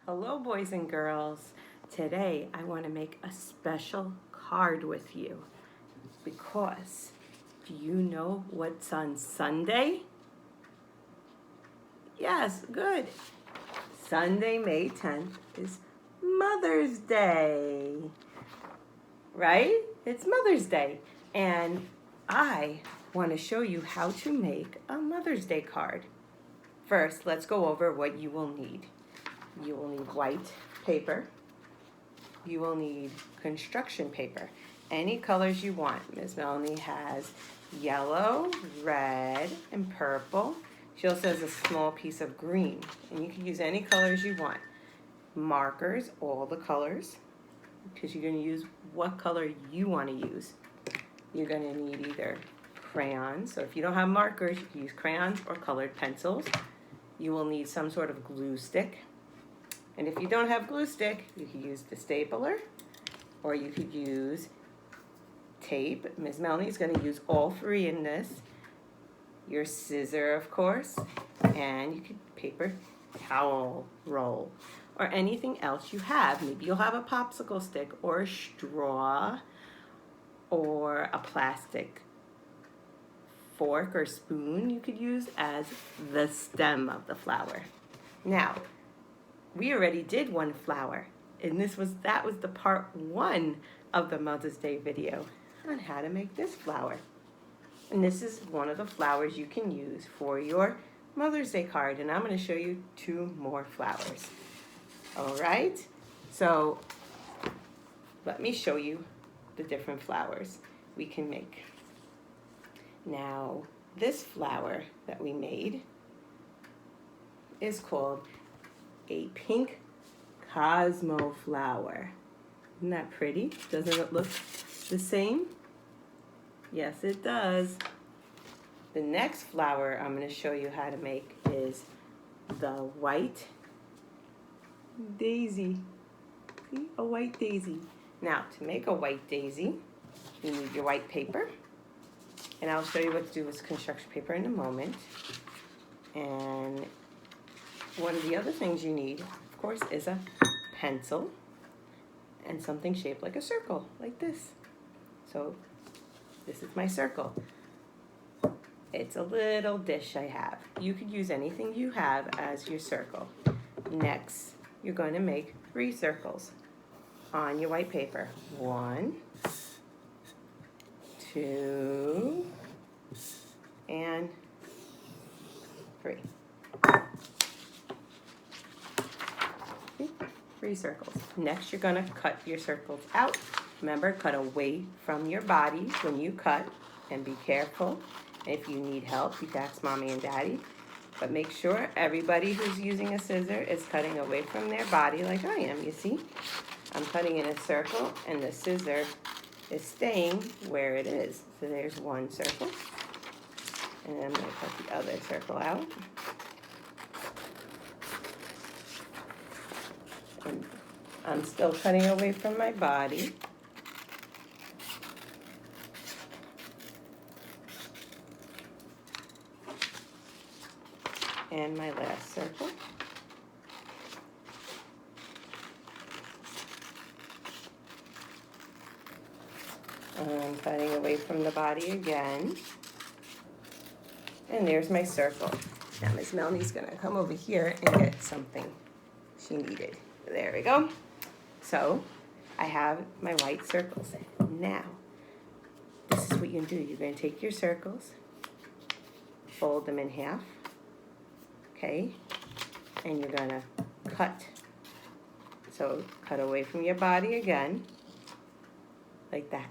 Hello, boys and girls. Today I want to make a special card with you because do you know what's on Sunday? Yes, good. Sunday, May 10th is Mother's Day, right? It's Mother's Day. And I want to show you how to make a Mother's Day card. First, let's go over what you will need. You will need white paper. You will need construction paper. Any colors you want. Ms. Melanie has yellow, red, and purple. She also has a small piece of green. And you can use any colors you want. Markers, all the colors, because you're going to use what color you want to use. You're going to need either crayons. So if you don't have markers, you can use crayons or colored pencils. You will need some sort of glue stick. And if you don't have glue stick, you could use the stapler, or you could use tape. Ms. Melanie is going to use all three in this. Your scissor, of course, and you could paper towel roll, or anything else you have. Maybe you'll have a popsicle stick, or a straw, or a plastic fork or spoon you could use as the stem of the flower. Now, we already did one flower, and that was the part 1 of the Mother's Day video on how to make this flower. And this is one of the flowers you can use for your Mother's Day card, and I'm going to show you 2 more flowers. All right, so let me show you the different flowers we can make. Now, this flower that we made is called a pink cosmo flower. Isn't that pretty? Doesn't it look the same? Yes, it does. The next flower I'm going to show you how to make is the white daisy. See, a white daisy. Now, to make a white daisy, you need your white paper. And I'll show you what to do with construction paper in a moment. And one of the other things you need, of course, is a pencil and something shaped like a circle, like this. So this is my circle. It's a little dish I have. You could use anything you have as your circle. Next, you're going to make 3 circles on your white paper. 1, 2, and 3. 3 circles. Next, you're going to cut your circles out. Remember, cut away from your body when you cut, and be careful. If you need help, you can ask Mommy and Daddy. But make sure everybody who's using a scissor is cutting away from their body like I am, you see? I'm cutting in a circle, and the scissor is staying where it is. So there's 1 circle. And then I'm going to cut the other circle out. And I'm still cutting away from my body. And my last circle. I'm cutting away from the body again. And there's my circle. Now Ms. Melanie's gonna come over here and get something she needed. There we go. So I have my white circles. Now, this is what you're gonna do. You're gonna take your circles, fold them in half, okay? And you're gonna cut. So cut away from your body again, like that.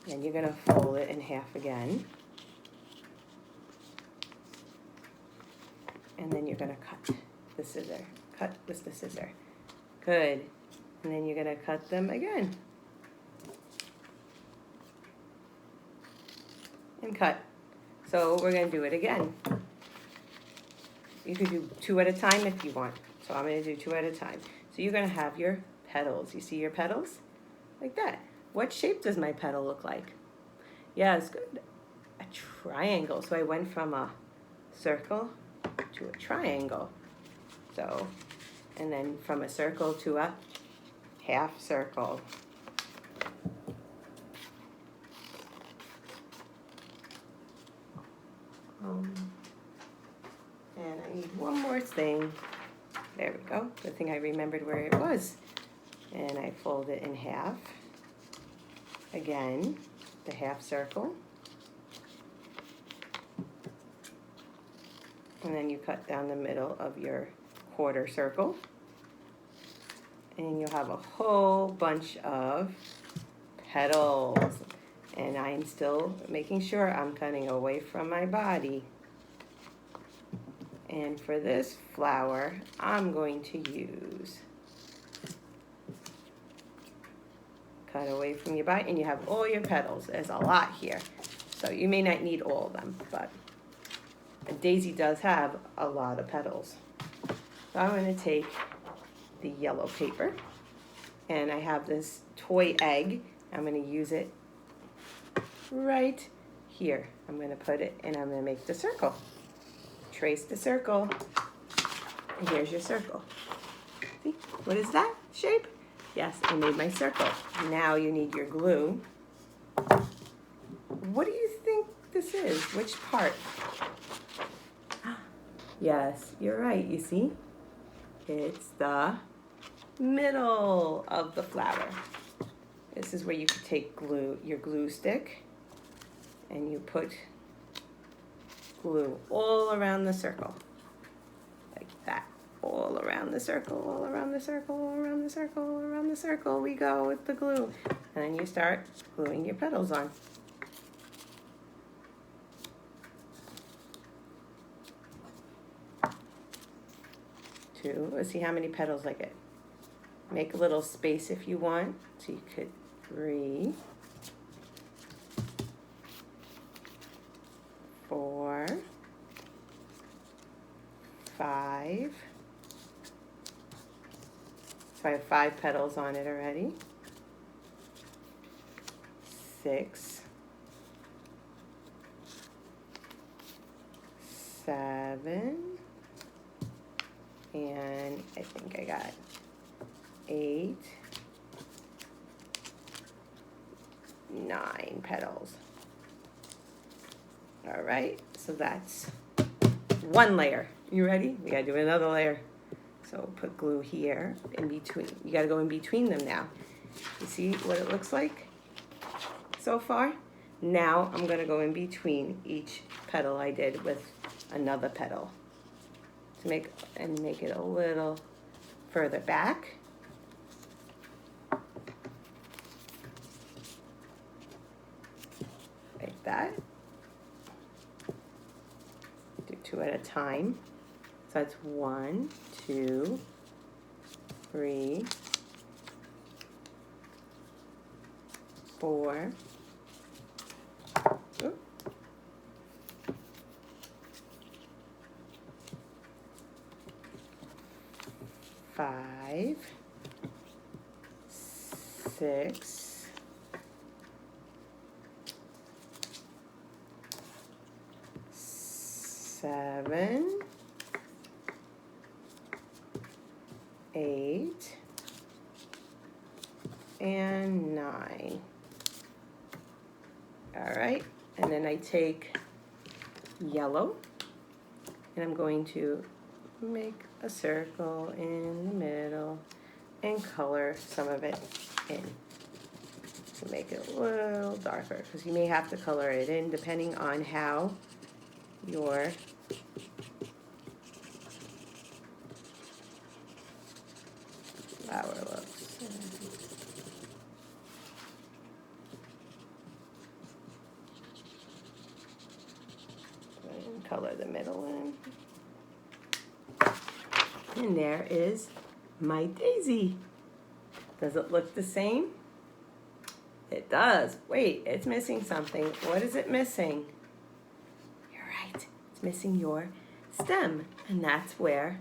Then you're gonna fold it in half again. And then you're gonna cut the scissor. Cut with the scissor. Good. And then you're gonna cut them again. And cut. So we're gonna do it again. You could do 2 at a time if you want. So I'm gonna do 2 at a time. So you're gonna have your petals. You see your petals? Like that. What shape does my petal look like? Yeah, it's good. A triangle. So I went from a circle to a triangle. So and then from a circle to a half circle. And I need one more thing. There we go. Good thing I remembered where it was. And I fold it in half. Again, the half circle. And then you cut down the middle of your quarter circle. And you'll have a whole bunch of petals. And I'm still making sure I'm cutting away from my body. And for this flower, I'm going to use cut away from your body, and you have all your petals. There's a lot here, so you may not need all of them, but a daisy does have a lot of petals. So I'm going to take the yellow paper, and I have this toy egg. I'm going to use it right here. I'm going to put it, and I'm going to make the circle. Trace the circle, and here's your circle. See, what is that shape? Yes, I made my circle. Now you need your glue. What do you think this is? Which part? Yes, you're right, you see? It's the middle of the flower. This is where you could take glue, your glue stick, and you put glue all around the circle, like that, all around the circle, all around the circle, all around the circle, all around the circle we go with the glue. And then you start gluing your petals on. Two, let's see how many petals I get. Make a little space if you want, so you could 3, 4, 5. So I have 5 petals on it already. 6, 7, and I think I got 8, 9 petals. All right, so that's 1 layer. You ready? We gotta do another layer. So put glue here in between. You gotta go in between them now. You see what it looks like so far? Now I'm gonna go in between each petal I did with another petal to make it a little further back. Like that. Do 2 at a time. So that's 1, 2, 3, 4, 5, 6, 7, 8, and 9. All right, and then I take yellow, and I'm going to make a circle in the middle and color some of it in to make it a little darker, because you may have to color it in depending on how your flower looks. And color the middle in. And there is my daisy. Does it look the same? It does. Wait, it's missing something. What is it missing? You're right. It's missing your stem. And that's where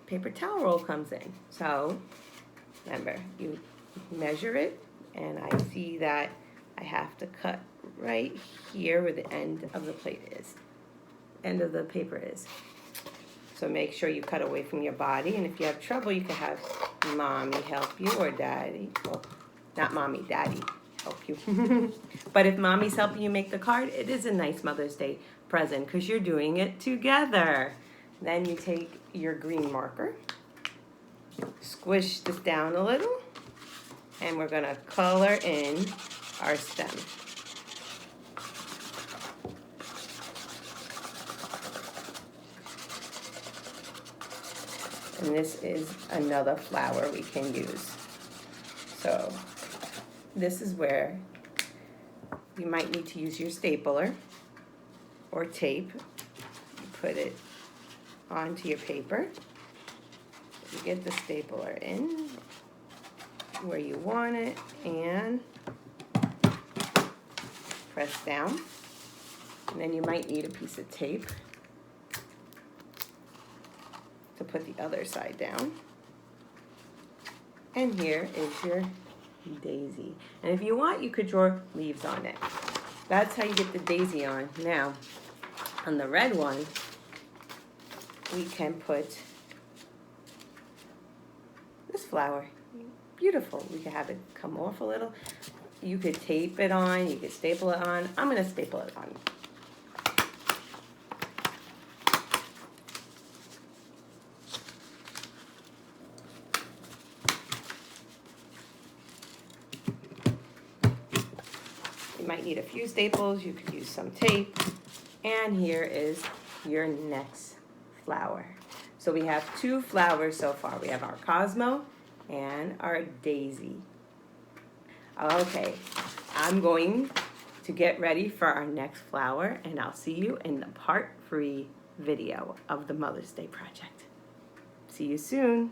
paper towel roll comes in. So, remember, you measure it, and I see that I have to cut right here where the end of the plate is. End of the paper is. So make sure you cut away from your body, and if you have trouble, you can have mommy help you or daddy. Well, not mommy, daddy help you. But if mommy's helping you make the card, it is a nice Mother's Day present because you're doing it together. Then you take your green marker, squish this down a little, and we're gonna color in our stem. And this is another flower we can use. So this is where you might need to use your stapler or tape. You put it onto your paper. You get the stapler in where you want it and press down. And then you might need a piece of tape to put the other side down. And here is your daisy. And if you want, you could draw leaves on it. That's how you get the daisy on. Now, on the red one, we can put this flower. Beautiful. We can have it come off a little. You could tape it on, you could staple it on. I'm gonna staple it on. You might need a few staples, you could use some tape. And here is your next flower. So we have 2 flowers so far. We have our Cosmo and our daisy. Okay, I'm going to get ready for our next flower, and I'll see you in the part 3 video of the Mother's Day project. See you soon.